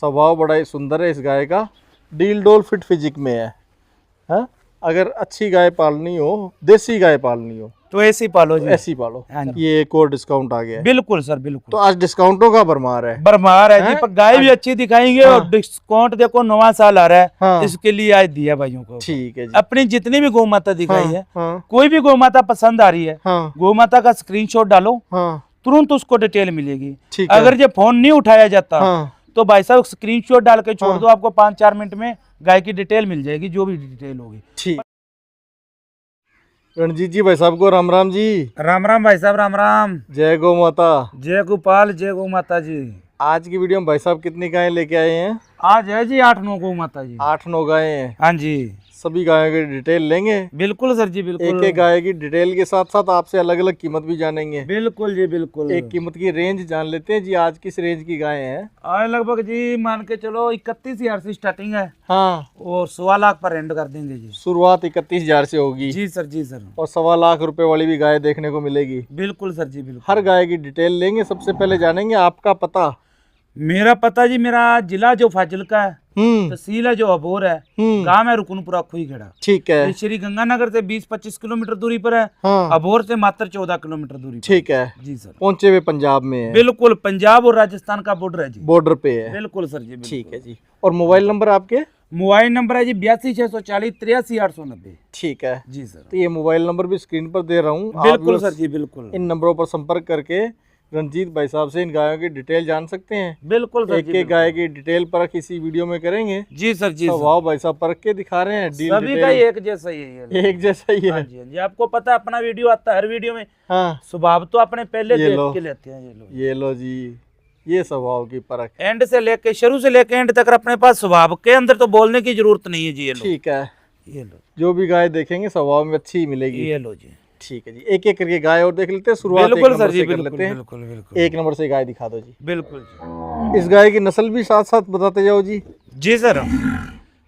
स्वभाव बड़ा ही सुंदर है इस गाय का, डील डोल फिट फिजिक में है। हाँ? अगर अच्छी गाय पालनी हो, देसी गाय पालनी हो तो ऐसी पालो जी, ऐसी पालो। ये एक और डिस्काउंट आ गया है। बिल्कुल सर बिल्कुल। तो आज डिस्काउंटों का भरमार है। भरमार है जी, पर गाय भी अच्छी दिखाएंगे। हाँ। और डिस्काउंट देखो, नवा साल आ रहा है। हाँ। इसके लिए आज दिया भाइयों को। ठीक है जी। अपनी जितनी भी गौ माता दिखाई हाँ, है, हाँ, कोई भी गौ माता पसंद आ रही है, हाँ, गौ माता का स्क्रीनशॉट डालो, हाँ, तुरंत उसको डिटेल मिलेगी। ठीक है। अगर ये फोन नहीं उठाया जाता हाँ, तो भाई साहब स्क्रीनशॉट डाल के छोड़ हाँ। दो, आपको 5-4 मिनट में गाय की डिटेल मिल जाएगी, जो भी डिटेल होगी। ठीक। रणजीत जी भाई साहब को राम राम जी। राम राम भाई साहब, राम राम। जय गौ माता। जय गोपाल, जय गौ माता जी। आज की वीडियो में भाई साहब कितनी गायें लेके आए हैं? आज है जी 8-9 गौ माता जी। 8-9 गायें हैं। हाँ जी, सभी गायों की डिटेल लेंगे। बिल्कुल सर जी, बिल्कुल। एक एक गाय की डिटेल के साथ साथ आपसे अलग अलग कीमत भी जानेंगे। बिल्कुल जी, बिल्कुल। एक कीमत की रेंज जान लेते हैं जी। आज किस रेंज की गायें हैं? आज लगभग जी मान के चलो 31,000 से स्टार्टिंग है, हाँ, और 1.25 लाख पर एंड कर देंगे जी। शुरुआत 31,000 से होगी। जी सर, जी सर। और 1.25 लाख रुपए वाली भी गाय देखने को मिलेगी। बिल्कुल सर जी, बिल्कुल। हर गाय की डिटेल लेंगे। सबसे पहले जानेंगे आपका पता। मेरा पता जी, मेरा जिला जो फाजिल्का है, हम्म, तहसील है जो अबोर है, हम्म, गांव है रुकनपुरा खुईखेड़ा। ठीक है। ये श्री गंगानगर से 20-25 किलोमीटर दूरी पर है। हाँ, अबोर से मात्र 14 किलोमीटर दूरी पर। ठीक है। जी सर। पहुंचे हुए पंजाब में है। बिल्कुल, पंजाब और राजस्थान का बॉर्डर है जी। बॉर्डर पे है। बिल्कुल सर जी, बिल्कुल। ठीक है जी। और मोबाइल नंबर आपके? मोबाइल नंबर है जी 82 640 83 890। ठीक है। जी सर। तो ये मोबाइल नंबर भी स्क्रीन पर दे रहा हूँ। बिल्कुल सर जी, बिल्कुल। इन नंबरों पर संपर्क करके रंजीत भाई साहब से इन गायों की डिटेल जान सकते हैं। बिल्कुल सर जी, एक एक गाय की डिटेल परख इसी वीडियो में करेंगे। जी सर, जी सर। वाह भाई साहब परख के दिखा रहे हैं। डील सभी का डिटेल एक जैसा ही है ये। एक जैसा ही हाँ है। जी, हाँ जी। आपको पता है अपना वीडियो आता है, हर वीडियो में हाँ, स्वभाव तो अपने पहले ये लो। देख के लेते हैं। ये लो, ये लो जी, ये स्वभाव की परख। एंड से लेके, शुरू से लेके एंड तक अपने पास स्वभाव के अंदर तो बोलने की जरूरत नहीं है जी। ये लो, ठीक है। ये लो, जो भी गाय देखेंगे स्वभाव में अच्छी ही मिलेगी। ये लो जी। ठीक है जी। एक एक करके गाय और देख लेते हैं। शुरुआत एक बिल्कुल नंबर सर जी, से कर बिल्कुल लेते हैं। बिल्कुल बिल्कुल। एक नंबर से गाय दिखा दो जी। बिल्कुल जी। इस गाय की नस्ल भी साथ साथ बताते जाओ जी। जी सर,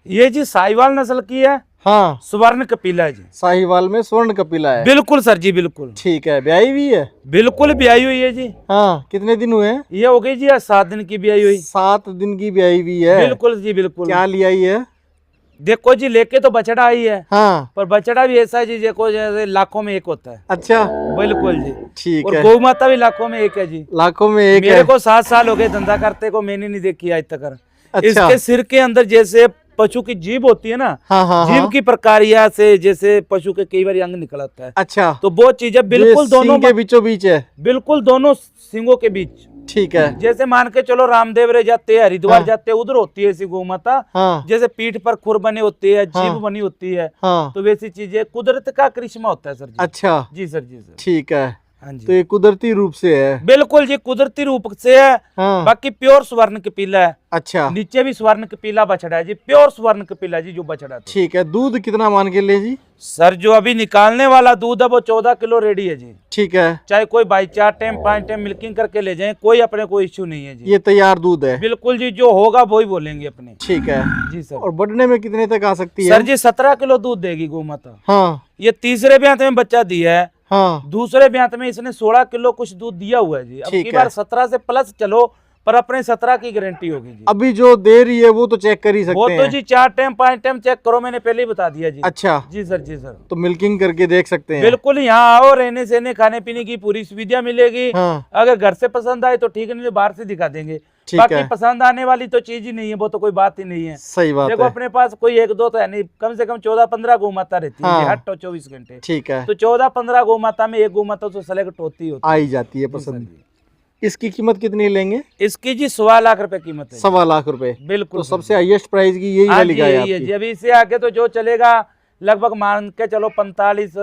ये जी साहिवाल नस्ल की है, हाँ, स्वर्ण कपिला है जी। साहिवाल में स्वर्ण कपिला है। बिल्कुल सर जी, बिल्कुल। ठीक है। ब्याई भी है? बिल्कुल ब्याई हुई है जी। हाँ, कितने दिन हुए हैं? ये हो गई जी 7 दिन की ब्याई हुई। 7 दिन की ब्याई हुई है। बिल्कुल जी, बिल्कुल। क्या लिया ही है? देखो जी, लेके तो बछड़ा आई है, हाँ, पर बछड़ा भी ऐसा है जी, देखो जैसे लाखों में एक होता है। अच्छा, बिल्कुल जी। ठीक और है। गौ माता भी लाखों में एक है जी। लाखों में एक मेरे है। को 7 साल हो गए धंधा करते को, मैंने नहीं देखी आज तक। अच्छा। इसके सिर के अंदर जैसे पशु की जीभ होती है ना, हाँ, हाँ, जीभ हाँ। की प्रक्रिया से जैसे पशु के कई बार अंग निकल आता है। अच्छा, तो वो चीजें बिल्कुल ये दोनों सींग के बीचों बीच है। बिल्कुल दोनों सिंगों के बीच। ठीक है। जैसे मान के चलो रामदेव रे जाते हैं, हरिद्वार हाँ। जाते हैं, उधर होती है ऐसी गौ माता। हाँ, जैसे पीठ पर खुर बने होती है, जीभ हाँ। बनी होती है, हाँ, तो वैसी चीजें कुदरत का करिश्मा होता है सर जी। अच्छा, जी सर, जी सर। ठीक है। हाँ तो जी, ये कुदरती रूप से है। बिल्कुल जी, कुदरती रूप से है। हाँ, बाकी प्योर स्वर्ण कपिला है। अच्छा, नीचे भी स्वर्ण कपिला बछड़ा है जी, प्योर स्वर्ण कपिला जी जो बछड़ा है। ठीक है। दूध कितना मान के ले जी? सर जो अभी निकालने वाला दूध है वो 14 किलो रेडी है जी। ठीक है। चाहे कोई भाई 4 टाइम 5 टाइम मिल्किंग करके ले जाए, कोई अपने को इश्यू नहीं है जी। ये तैयार दूध है। बिल्कुल जी, जो होगा वही बोलेंगे अपने। ठीक है। जी सर। और बढ़ने में कितने तक आ सकती है? सर जी 17 किलो दूध देगी गौ माता। हाँ, ये तीसरे ब्यात में बच्चा दिया है, हाँ, दूसरे ब्यात में इसने 16 किलो कुछ दूध दिया हुआ है जी। अब ठीक की है। बार 17 से प्लस चलो, पर अपने 17 की गारंटी होगी जी। अभी जो दे रही है वो तो चेक कर ही वो सकते तो हैं। जी 4 टाइम 5 टाइम चेक करो, मैंने पहले ही बता दिया जी। अच्छा, जी सर, जी सर। तो मिल्किंग करके देख सकते हैं। बिल्कुल, यहाँ आओ, रहने सहने खाने पीने की पूरी सुविधा मिलेगी। हाँ, अगर घर से पसंद आए तो ठीक, नहीं तो बाहर से दिखा देंगे। ठीक बाकी है। पसंद आने वाली तो चीज ही नहीं है, वो तो कोई बात ही नहीं है। सही बात देखो है। अपने पास कोई 1-2 तो है नहीं, कम से कम 14-15 गौ माता रहती है हाँ। जी, हर 24 घंटे। ठीक है। तो 14-15 गौ माता में एक गौ माता तो सेलेक्ट होती ही होती आ ही जाती है है। पसंद। इसकी कीमत कितनी लेंगे? इसकी जी 1.25 लाख रुपए कीमत है। 1.25 लाख रुपए। बिल्कुल तो सर। सबसे हाईएस्ट प्राइस की यही हाँ वाली जी, गाय है यही है आपकी। जी। अभी इससे आगे तो जो चलेगा लगभग मान के चलो 45,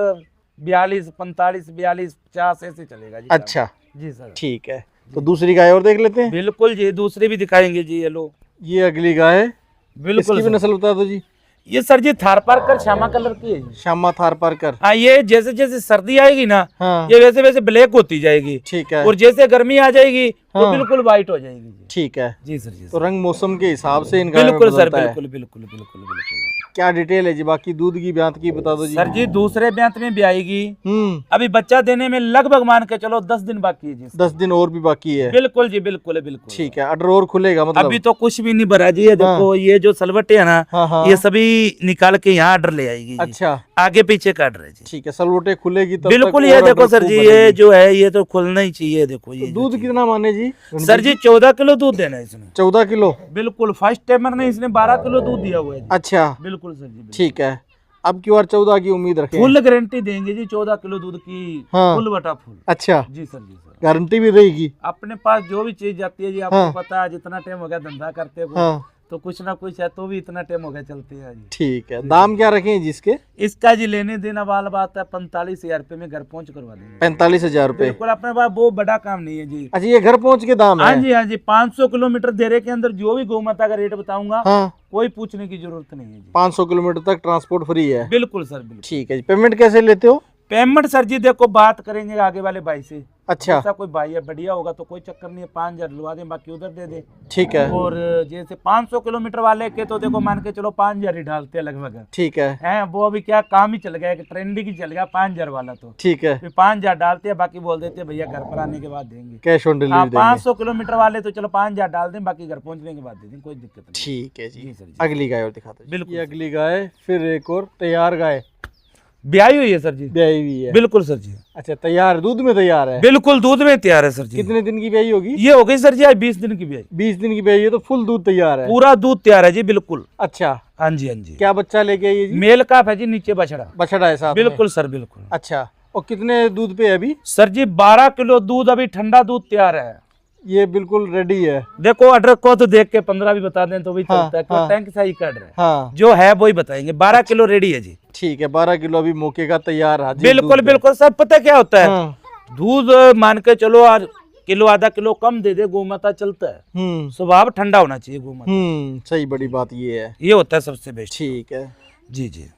42, 45, 42, 50 ऐसे चलेगा जी। अच्छा, जी सर। ठीक है। तो दूसरी गाय और देख लेते हैं। बिल्कुल जी, दूसरी भी दिखाएंगे जी। ये लो, ये अगली गाय है। बिल्कुल इसकी भी सर। नस्ल बता दो जी। ये सर जी थारपारकर श्यामा कलर की है जी। श्यामा थारपारकर। हाँ, ये जैसे जैसे सर्दी आएगी ना, हाँ, ये वैसे वैसे ब्लैक होती जाएगी। ठीक है। और जैसे गर्मी आ जाएगी तो हाँ। बिल्कुल वाइट हो जाएगी जी। ठीक है जी सर जी तो सर। रंग मौसम के हिसाब से इनका बिल्कुल सर, बदलता है। बिल्कुल बिल्कुल बिल्कुल बिल्कुल। क्या डिटेल है जी, बाकी दूध की ब्यांत की बता दो जी। सर जी दूसरे ब्यांत में भी आएगी, हम्म, अभी बच्चा देने में लगभग मान के चलो 10 दिन बाकी है जी इसके। 10 दिन और भी बाकी है। बिल्कुल जी, बिल्कुल बिल्कुल। ठीक है, अडर और खुलेगा मतलब। अभी तो कुछ भी नहीं भरा जी, ये देखो ये जो सलवटे है ना, हाँ हाँ। ये सभी निकाल के यहाँ आर्डर ले आएगी जी। अच्छा आगे पीछे का आर्डर है जी। ठीक है, सलवटे खुलेगी तब बिल्कुल, तक ये और देखो अडर सर खूब जी, बनेगी। ये जो है ये तो खुलना ही चाहिए। देखो ये तो जो दूध चीज़ कितना माने जी है। सर जी 14 किलो दूध देना है इसने। 14 किलो। बिल्कुल, फर्स्ट टाइमर ने इसने 12 किलो दूध दिया हुआ है जी। अच्छा बिल्कुल सर जी, बिल्कुल। ठीक है, अब की बार 14 की उम्मीद रखें। फुल गारंटी देंगे जी 14 किलो दूध की। हाँ। फुल बटा फुल। अच्छा जी सर जी सर। गारंटी भी रहेगी। अपने पास जो भी चीज जाती है जी, आपको हाँ। पता है, जितना टाइम हो गया धंधा करते हुए, हाँ तो कुछ ना कुछ है, तो भी इतना टाइम हो गया चलते हैं जी। ठीक है, दाम क्या रखें जिसके? इसका जी लेने देना वाला बात है 45,000 रुपए में घर पहुंच करवा देंगे। 45,000 रुपए। बिल्कुल, अपने पास वो बड़ा काम नहीं है जी। अच्छा ये घर पहुंच के दाम हाँ है? जी हाँ जी, 500 किलोमीटर देरे के अंदर जो भी गौ माता का रेट बताऊंगा, हाँ कोई पूछने की जरूरत नहीं है जी। 500 किलोमीटर तक ट्रांसपोर्ट फ्री है। बिल्कुल सर, बिल्कुल। ठीक है जी, पेमेंट कैसे लेते हो? पेमेंट सर जी देखो बात करेंगे आगे वाले भाई से। अच्छा ऐसा कोई भाई है बढ़िया होगा तो कोई चक्कर नहीं है, 5,000 दिलवा दें, बाकी उधर दे दे। ठीक है। और जैसे 500 किलोमीटर वाले के तो देखो मान के चलो 5,000 ही डालते हैं लगभग। ठीक है। हैं वो अभी क्या काम ही चल गया, ट्रेंडिंग ही चल गया 5,000 वाला, तो ठीक है, फिर 5,000 डालते हैं, बाकी बोल देते हैं भैया घर पर आने के बाद देंगे। कैश ऑन हाँ, डिलीवरी देंगे। 500 किलोमीटर वाले तो चलो 5,000 डाल दें, बाकी घर पहुंचने के बाद दे दें, कोई दिक्कत नहीं। ठीक है जी जी, सर जी। अगली गाय और दिखा दो जी। बिल्कुल ये अगली गाय, फिर एक और तैयार गाय ब्याही हुई है सर जी। ब्याई हुई है। बिल्कुल सर जी। अच्छा तैयार, दूध में तैयार है? बिल्कुल दूध में तैयार है सर जी। कितने दिन की ब्याई होगी? ये हो गई सर जी आज 20 दिन की ब्याही। 20 दिन की ब्याई है तो फुल दूध तैयार है? पूरा दूध तैयार है जी, बिल्कुल। अच्छा हाँ जी हाँ जी। क्या बच्चा लेके आई है जी? मेल काफ है जी, नीचे बछड़ा। बछड़ा है साथ में? बिल्कुल सर, बिल्कुल। अच्छा, और कितने दूध पे है अभी? सर जी 12 किलो दूध, अभी ठंडा दूध तैयार है। ये बिल्कुल रेडी है? देखो ऑर्डर को तो देख के 15 भी बता दें तो भी हाँ, चलता है, क्यों हाँ। टैंक सही कर रहा है। हाँ जो है वो ही बताएंगे। 12 किलो रेडी है जी। ठीक है, 12 किलो अभी मौके का तैयार हाजिर बिल्कुल दूध है। बिल्कुल सर, पता क्या होता है, हाँ। दूध मान के चलो और किलो आधा किलो कम दे दे, गोमाता चलता है। स्वभाव ठंडा होना चाहिए गोमाता। सही, बड़ी बात ये है। ये होता है सबसे बेस्ट। ठीक है जी जी।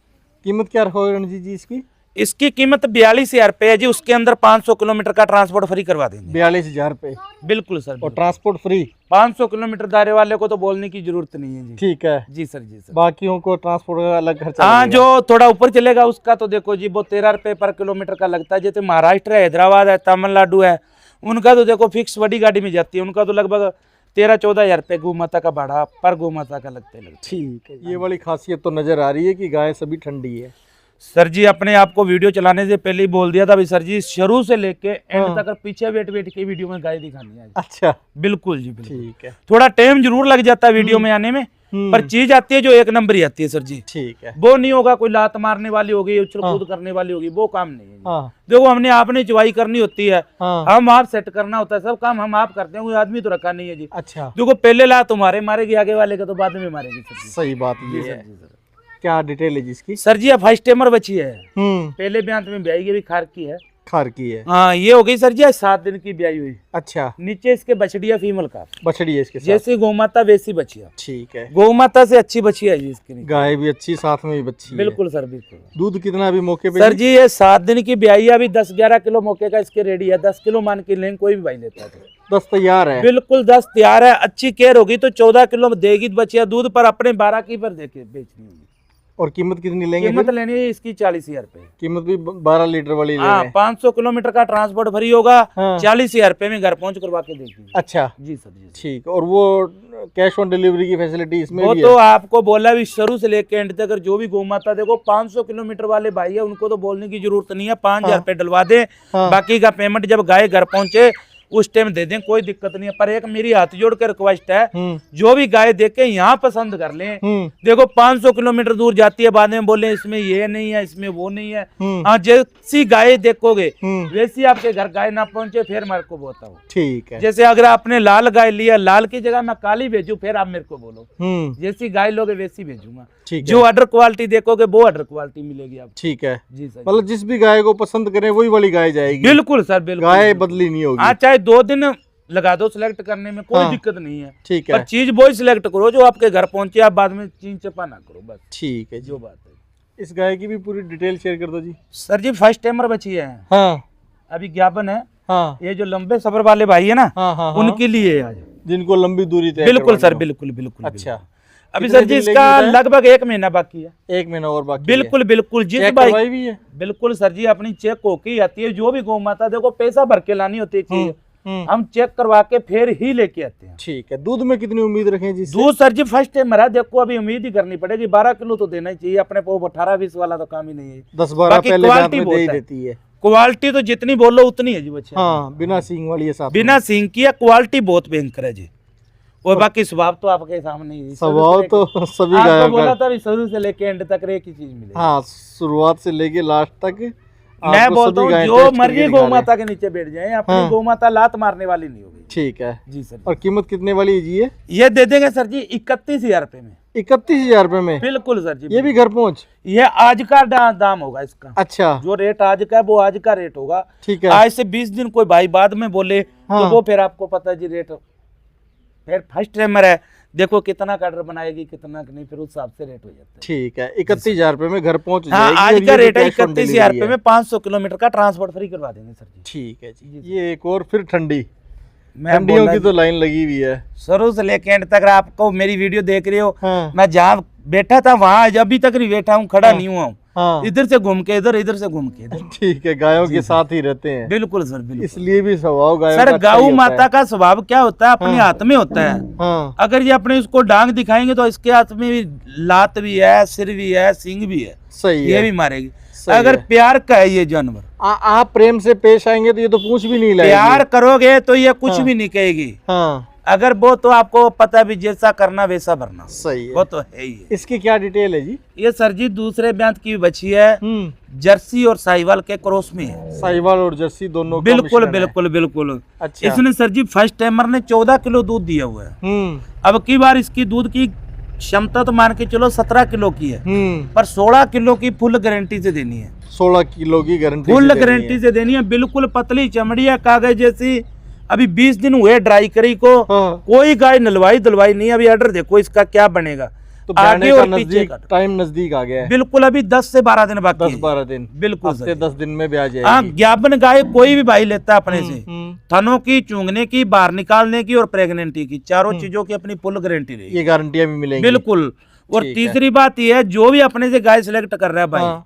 कीमत क्या रखोगे रणजीत जी इसकी? इसकी कीमत 42,000 रुपए है जी, उसके अंदर 500 किलोमीटर का ट्रांसपोर्ट फ्री करवा देंगे। 42,000 रुपए? बिल्कुल सर, और बिल्कुल। Transport free? 500 किलोमीटर दायरे वाले को तो बोलने की जरूरत नहीं है जी। ठीक है जी सर, जी सर। बाकियों को ट्रांसपोर्ट का अलग खर्चा हाँ, लगेगा? जो थोड़ा ऊपर चलेगा उसका तो देखो जी वो 13 रुपए पर किलोमीटर का लगता है। जैसे महाराष्ट्र है, हैदराबाद है, तमिलनाडु है, उनका तो देखो फिक्स बड़ी गाड़ी में जाती है, उनका तो लगभग 13-14 हजार रुपए गोमाता का भाड़ा पर गोमाता का लगते लगता है। ठीक है, ये वाली खासियत तो नजर आ रही है कि गाय सभी ठंडी है। सर जी अपने आप को वीडियो चलाने से पहले ही बोल दिया था भाई सर जी, शुरू से लेके एंड हाँ। तक पीछे बैठ के वीडियो में गाय दिखानी है। अच्छा बिल्कुल जी, बिल्कुल। ठीक है। थोड़ा टाइम जरूर लग जाता है वीडियो में आने में, पर चीज आती है जो एक नंबर ही आती है सर जी। ठीक है। वो नहीं होगा कोई लात मारने वाली होगी, उछल कूद करने वाली होगी, वो काम नहीं है जी। हाँ देखो हमने आपने चुवाई करनी होती है, हाँ। हम आप सेट करना होता है, सब काम हम आप करते हैं, कोई आदमी तो रखा नहीं है जी। अच्छा देखो पहले ला तुम्हारे मारेगी, आगे वाले का तो बाद में मारेगी सर जी। सही बात जी ये सर, है। जी सर। क्या डिटेल है जिसकी? सर जी अब फर्स्ट टाइमर बची है, हम्म, पहले ब्यांत में ब्याई की भी खार की है। खार की है? हाँ, ये हो गई सर जी आज 7 दिन की ब्याई हुई। अच्छा, नीचे इसके बछड़िया फीमेल का, बछड़ी है इसके साथ? जैसी गौमाता वैसी बछिया। ठीक है, गौमाता से अच्छी बछिया है जी इसकी नीचे। गाय भी अच्छी, साथ में भी बच्ची है। बिल्कुल सर, बिल्कुल। दूध कितना अभी मौके पे सर जी ये 7 दिन की ब्याई है, अभी 10-11 किलो मौके का इसके रेडी है। 10 किलो मान के लेंगे, कोई भी भाई लेता है तो। 10 तैयार है? बिल्कुल 10 तैयार है, अच्छी केयर होगी तो 14 किलो देगी बचिया दूध, पर अपने 12 की पर देके बेचनी होगी। और कीमत कितनी लेंगे? कीमत लेनी है इसकी 40,000 रुपए। कीमत भी 12 लीटर वाली ले हाँ, रहे हैं? 500 किलोमीटर का ट्रांसपोर्ट फ्री होगा। हाँ। 40,000 रुपए में घर पहुंच करवा के देगी। अच्छा जी सर, जी सर। ठीक। और वो कैश ऑन डिलीवरी की फैसिलिटी इसमें वो भी तो है? आपको बोला भी शुरू से लेके एंड तक, जो भी गोमाता देखो 500 किलोमीटर वाले भाई है उनको तो बोलने की जरूरत नहीं है, 5,000 रुपए डलवा दे, हाँ। बाकी का पेमेंट जब गाय घर पहुंचे उस टाइम दे दें, कोई दिक्कत नहीं है। पर एक मेरी हाथ जोड़ के रिक्वेस्ट है, जो भी गाय देखे यहाँ पसंद कर लें। देखो 500 किलोमीटर दूर जाती है, बाद में बोले इसमें ये नहीं है, इसमें वो नहीं है। हाँ, जैसी गाय देखोगे वैसी आपके घर गाय ना पहुंचे फिर मेरे को बताओ। ठीक है। जैसे अगर आपने लाल गाय लिया, लाल की जगह मैं काली भेजू, फिर आप मेरे को बोलो। जैसी गाय लोगे वैसी भेजूंगा। ठीक है। जो अडर क्वालिटी देखोगे वो अडर क्वालिटी मिलेगी आपको। ठीक है। जी सर। मतलब जिस भी गाय को पसंद करें वही वाली गाय जाएगी? बिल्कुल सर, बिल्कुल। गाय बदली नहीं होगी? हाँ, चाहे 2 दिन लगा दो सिलेक्ट करने में, कोई हाँ। दिक्कत नहीं है। ठीक है। पर चीज वो ही सिलेक्ट करो जो आपके घर पहुंचे, आप बाद में चीन चपा ना करो, बस। ठीक है जी। जो बात है। इस गाय की भी पूरी डिटेल शेयर कर दो जी। सर जी फर्स्ट टाइमर बची है, हाँ अभी ज्ञापन है, हाँ ये जो लंबे सफर वाले भाई है ना, हाँ हाँ उनके लिए है आज। जिनको लंबी दूरी तय बिल्कुल करवानी सर, हो। बिल्कुल बिल्कुल। अच्छा, अभी कितने सर जी दिन इसका लेगी बताएं? लगभग 1 महीना बाकी है। 1 महीना और बाकी बिल्कुल बिल्कुल। है। जिस चेक भाई, करवाई भी है? बिल्कुल सर जी, अपनी चेक होके ही आती है। जो भी गौ माता देखो पैसा भर के लानी होती है चीज, हम चेक करवा के फिर ही लेके आते हैं। ठीक है। दूध में कितनी उम्मीद रखें जी? दूध सर जी फर्स्ट टाइम मरा, देखो अभी उम्मीद ही करनी पड़ेगी। 12 किलो तो देना ही चाहिए अपने को, 18-20 वाला तो काम ही नहीं है। 10-12 बाकी पहले क्वालिटी में दे ही बहुत है। देती है। क्वालिटी तो जितनी बोलो उतनी है जी बच्चे। हाँ, बिना सींग वाली है साथ में। बिना सींग की है, क्वालिटी बहुत भयंकर है जी। और बाकी स्वभाव तो आपके सामने ही है। स्वभाव तो सभी आपको गायों बोला का। था भी शुरू से लेके एंड तक एक ही चीज मिलेगी। हाँ, शुरुआत से लेके लास्ट तक मैं आपको बोलता सभी हूँ गायें जो टेस्ट मर्जी करके गौ दिखा रहे माता के नीचे बैठ जाए, अपनी हाँ। गौ माता लात मारने वाली नहीं होगी। हैं। ठीक है। जी सर। और कीमत कितने वाली है जी ये दे देंगे सर जी 31,000 रुपए में। 31,000 रुपए में? बिल्कुल सर जी। ये भी घर पहुंच? ये आज का दाम होगा इसका। अच्छा, जो रेट आज का है वो आज का रेट होगा। ठीक है। आज से 20 दिन कोई भाई बाद में बोले हाँ। तो वो फिर आपको पता है जी रेट। फिर फर्स्ट टाइमर है, देखो कितना कटर बनाएगी कितना नहीं, फिर उस हिसाब से रेट हो जाता है। ठीक है। 31,000 रुपए में घर पहुंच हाँ, जाएगी। आज और का ये भी रेट है कैश ऑन 31,000 डिलीवरी रुपए है। में 500 किलोमीटर का ट्रांसपोर्ट फ्री करवा देंगे सर जी। ठीक है जी। ये एक और फिर ठंडी, मैं ठंडियों बोला की जी, तो लाइन लगी हुई है। शुरू से लेके एंड तक आपको मेरी वीडियो देख रहे हो। हाँ मैं जहाँ बैठा था वहाँ अभी तक नहीं बैठा हूँ, खड़ा नहीं हुआ हूँ। हाँ, इधर से घूम के इधर, इधर से घूम के इधर। ठीक है। गायों के साथ ही रहते हैं, बिल्कुल सर, बिल्कुल। इसलिए भी स्वभाव गायों का सर अच्छा ही गौ होता माता है। का स्वभाव क्या होता है, अपने हाथ में होता है। हाँ, अगर ये अपने उसको डांग दिखाएंगे तो इसके हाथ में भी लात भी है, सिर भी है, सींग भी है, सही ये है। भी मारेगी। सही अगर है। प्यार का है ये जानवर, आप प्रेम से पेश आएंगे तो ये तो पूछ भी नहीं लाएगी। प्यार करोगे तो ये कुछ हाँ। भी नहीं कहेगी। हाँ, अगर वो तो आपको पता भी जैसा करना वैसा भरना, सही है। वो तो है ही है। इसकी क्या डिटेल है जी? ये सर जी दूसरे ब्यांत की बच्ची है, जर्सी और साहिवाल के क्रॉस में है। साहिवाल और जर्सी दोनों का बिल्कुल मिश्रण है। बिल्कुल बिल्कुल। अच्छा। इसने सर जी फर्स्ट टाइमर ने 14 किलो दूध दिया हुआ है। अब की बार इसकी दूध की क्षमता तो मान के चलो 17 किलो की है, पर 16 किलो की फुल गारंटी से देनी है। 16 किलो की गारंटी फुल गारंटी से देनी है। बिल्कुल पतली चमड़ी है, कागज जैसी। अभी 20 दिन हुए ड्राई करी को, हाँ। कोई गाय नलवाई धुलवाई नहीं। अभी ऑर्डर देखो इसका क्या बनेगा। तो आगे और पीछे नजदीक का टाइम नजदीक आ गया है। बिल्कुल अभी 10 से 12 दिन बाकी है। 10-12 दिन, बिल्कुल हफ्ते सर। 10 दिन में भी आ हाँ, जाएगी। ज्ञापन गाय कोई भी भाई लेता है अपने से, हम्म, थनों की, चूंगने की, बाहर निकालने की और प्रेगनेंटी की, चारों चीजों की अपनी फुल गारंटी रहेगी। ये गारंटियां भी मिलेंगी। बिल्कुल। और ठीक है। तीसरी बात यह है, जो भी अपने से गाय सिलेक्ट कर रहा है भाई, हाँ।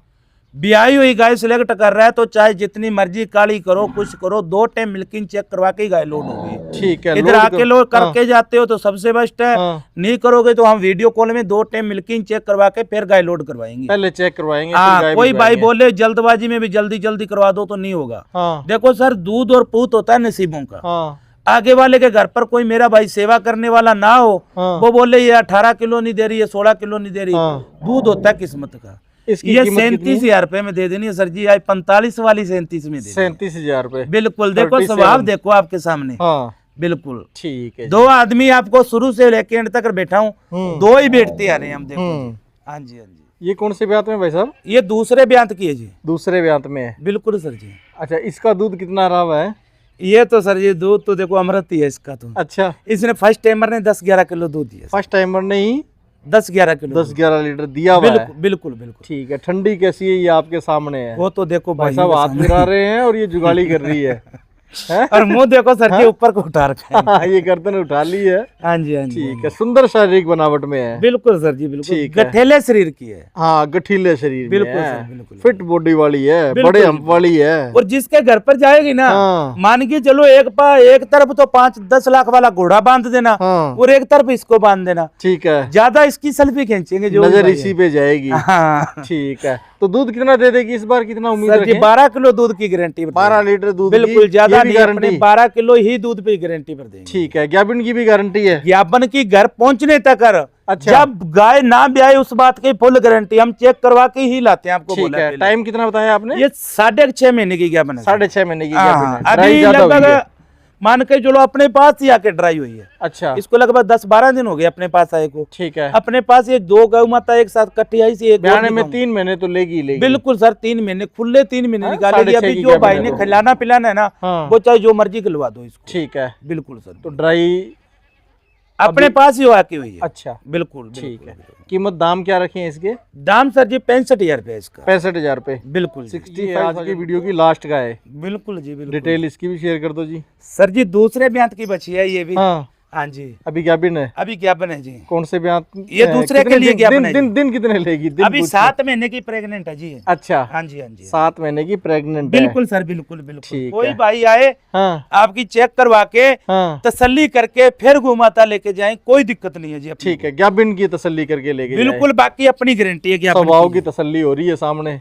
ब्याई हुई गाय सिलेक्ट कर रहा है तो चाहे जितनी मर्जी काली करो, कुछ करो, 2 टाइम मिल्किंग चेक करवा के ही गाय लोड होगी। ठीक है। इधर लोड आके लोड करके जाते हो तो सबसे बेस्ट है। हाँ। नहीं करोगे तो हम वीडियो कॉल में 2 टाइम मिल्किंग चेक करवा के फिर गाय लोड करवाएंगे। पहले चेक करवाएंगे, फिर हाँ, गाय कोई भाई भिजवाएंगे। बोले जल्दबाजी में भी जल्दी जल्दी करवा दो तो नहीं होगा। हाँ देखो सर, दूध और पूत होता है नसीबों का। हाँ आगे वाले के घर पर कोई मेरा भाई सेवा करने वाला ना हो, हाँ। वो बोले ये 18 किलो नहीं दे रही है, 16 किलो नहीं दे रही। हाँ। दूध होता है किस्मत का। इसकी ये कीमत कितनी है? 37,000 रुपए में दे देनी है सर जी। आज 45 वाली 37 में दे देनी है। 37,000 रुपए। बिल्कुल। देखो 37। स्वभाव देखो आपके सामने। हाँ, बिल्कुल। ठीक है जी। 2 आदमी आपको शुरू से लेके एंड तक बैठा हूँ, 2 ही बैठते आ रहे हैं हम। देखो हाँ जी, हाँ जी। ये कौन से ब्यांत में भाई साहब? ये दूसरे ब्यांत की है जी। दूसरे ब्यांत में है। बिल्कुल सर जी। अच्छा, इसका दूध कितना रहा हुआ है? ये तो सर ये दूध तो देखो अमृत ही है इसका तो। अच्छा, इसने फर्स्ट टाइमर ने 10-11 किलो दूध दिया। फर्स्ट टाइमर ने ही 10-11 किलो 10-11 लीटर दिया हुआ है। बिल्कुल बिल्कुल बिल्कुल। ठीक है। ठंडी कैसी है ये आपके सामने है? वो तो देखो भाई भाई साहब हाथ मिला रहे हैं और ये जुगाली कर रही है। हैं? और मुंह देखो सर के ऊपर को उठा रखा है। हाँ, ये गर्दन उठा ली है। हाँ जी, हाँ जी। ठीक है। सुंदर शारीरिक बनावट में है। बिल्कुल सर जी, बिल्कुल। ठीक है। गठेले शरीर की है। हाँ, गठीले शरीर में बिल्कुल है। सर, बिल्कुल। फिट बॉडी वाली है, बिल्कुल, बड़े हम्प वाली है। और जिसके घर पर जाएगी ना, हाँ। मान के चलो एक तरफ तो 5-10 लाख वाला घोड़ा बांध देना, हाँ। और एक तरफ इसको बांध देना। ठीक है। ज्यादा इसकी सेल्फी खींचेंगे जो नजर इसी पे जाएगी। हाँ ठीक है। तो दूध कितना दे देगी इस बार? कितना उम्मीद सर जी, रखें? 12 किलो दूध की गारंटी। 12 लीटर दूध की? बिल्कुल, ज्यादा ये भी नहीं, अपने गारंटी? 12 किलो ही दूध पे गारंटी पर देंगे। ठीक है। ज्ञापन की भी गारंटी है? ज्ञापन की घर पहुंचने तक कर। अच्छा। जब गाय ना भी आए उस बात की फुल गारंटी, हम चेक करवा के ही लाते हैं। आपको ठीक बोला है। पहले। टाइम कितना बताया आपने? ये 6.5 महीने की ज्ञापन है। 6.5 महीने की हाँ, ज्ञापन है। अभी ड्राई ज्यादा हुई है। लगभग मान के चलो अपने पास ही आके ड्राई हुई है। अच्छा, इसको लगभग 10-12 दिन हो गए अपने पास आए को। ठीक है। अपने पास ये 2 गौ माता एक साथ कट्टी आई सी, एक ब्याने और में भी 3 महीने तो लेगी ही लेगी। बिल्कुल सर, 3 महीने खुले 3 महीने हाँ, निकालेगी। 6.5 अभी की जो ज्ञापन भाई है ने तो। खिलाना पिलाना है ना, हाँ। वो चाहे जो मर्जी खिलवा दो इसको। ठीक है। बिल्कुल सर। तो ड्राई अपने पास ही आके हुई है। अच्छा बिल्कुल ठीक है। कीमत दाम क्या रखे हैं इसके? दाम सर जी 65,000 रुपए इसका। 65,000 रुपए। बिल्कुल 65 आज की वीडियो की लास्ट गाय है। बिल्कुल जी बिल्कुल। डिटेल इसकी भी शेयर कर दो जी। सर जी दूसरे ब्यांत की बची है ये भी। हाँ हाँ जी अभी ज्ञापन है। अभी ज्ञापन है जी। कौन से ब्यांत? ये दूसरे के लिए ज्ञापन है। दिन कितने लेगी? दिन अभी 7 महीने की प्रेग्नेंट है जी। अच्छा हाँ जी हाँ जी 7 महीने की प्रेग्नेंट है। बिल्कुल सर बिल्कुल बिल्कुल। ठीक कोई है। भाई आए हाँ आपकी चेक करवा के हाँ तसल्ली करके फिर गोमाता लेके जाए, कोई दिक्कत नहीं है जी। ठीक है। ज्ञापन की तसल्ली करके लेके बिल्कुल बाकी अपनी गारंटी है। स्वभाव की तसल्ली हो रही है सामने।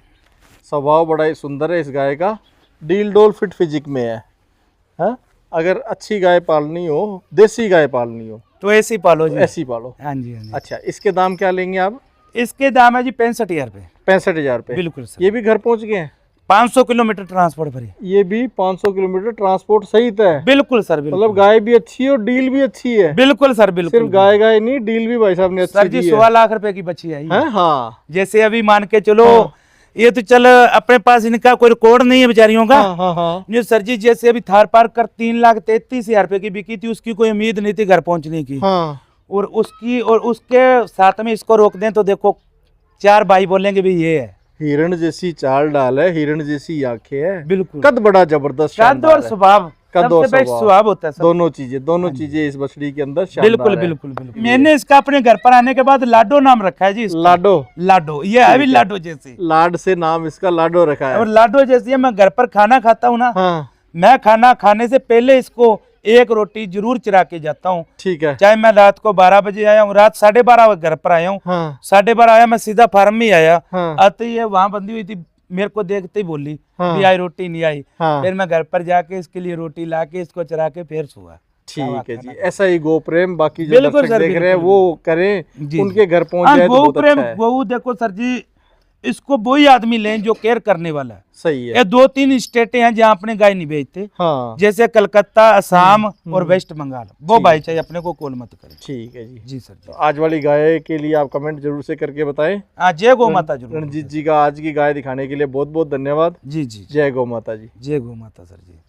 स्वभाव बड़ा ही सुंदर है इस गाय का। डील डोल फिट फिजिक में है। हाँ अगर अच्छी गाय पालनी हो, देसी गाय पालनी हो तो ऐसी पालो जी। ऐसी पालो। हाँ जी हाँ जी। अच्छा इसके दाम क्या लेंगे आप? इसके दाम है जी 65,000 रुपए। 65,000 रुपए। बिल्कुल सर। ये भी घर पहुंच गए हैं? 500 किलोमीटर ट्रांसपोर्ट फ्री। ये भी 500 किलोमीटर ट्रांसपोर्ट सहित है। बिल्कुल सर बिल्कुल। मतलब गाय भी अच्छी है और डील भी अच्छी है। बिल्कुल सर बिल्कुल। सिर्फ गाय नहीं, डील भी भाई साहब ने अच्छी सर जी दी है। 16 लाख रुपए की बची है ये। हाँ जैसे अभी मान के चलो ये तो चल अपने पास इनका कोई रिकॉर्ड नहीं है बेचारियों का। हाँ जो सर जी जैसे अभी थार पार कर 3,33,000 रुपए की बिकी थी, उसकी कोई उम्मीद नहीं थी घर पहुंचने की। हाँ और उसके साथ में इसको रोक दें तो देखो 4 भाई बोलेंगे भी ये है। हिरण जैसी चाल डाल है, हिरण जैसी आंखें है। बिल्कुल। कद बड़ा जबरदस्त कद शानदार और है। स्वभाव कद और सबसे बेस्ट स्वभाव होता है सर। दोनों चीजें इस बछड़ी के अंदर शानदार बिल्कुल है। बिल्कुल बिल्कुल। मैंने इसका अपने घर पर आने के बाद लाडो नाम रखा है जी इसका। लाडो। लाडो ये अभी लाडो जैसी। लाड से नाम इसका लाडो रखा है। और लाडो जैसी है। मैं घर पर खाना खाता हूँ ना, हाँ मैं खाना खाने से पहले इसको एक रोटी जरूर चुरा के जाता हूँ। ठीक है। चाहे मैं रात को 12 बजे आया हूँ, रात 12:30 घर पर आया हूँ, हाँ 12:30 आया मैं सीधा फार्म में आया। हाँ आते ही वहां बंदी हुई थी, मेरे को देखते ही बोली हाँ। भी आई रोटी नहीं आई। हाँ फिर मैं घर पर जाके इसके लिए रोटी ला के इसको चरा के फिर सोया। ठीक है जी। ऐसा ही गो प्रेम बाकी जो बिल्कुल दर्शक सर, देख रहे हैं बिल्कुल, वो करें, जी, उनके घर पहुंच हाँ, जाए तो गौ बहुत प्रेम अच्छा है। गौ देखो सर जी, इसको वही आदमी लें जो केयर करने वाला है। सही है। ये 2-3 स्टेटें हैं जहाँ अपने गाय नहीं बेचते, हाँ जैसे कलकत्ता, असम और वेस्ट बंगाल। वो भाई चाहिए अपने को कॉल मत करें। ठीक है जी। जी सर जी। तो आज वाली गाय के लिए आप कमेंट जरूर से करके बताएं। हाँ जय गौ माता जरूर। रणजीत जी का आज की गाय दिखाने के लिए बहुत बहुत धन्यवाद। जी जी जय गौ माता जी। जय गौ माता सर जी।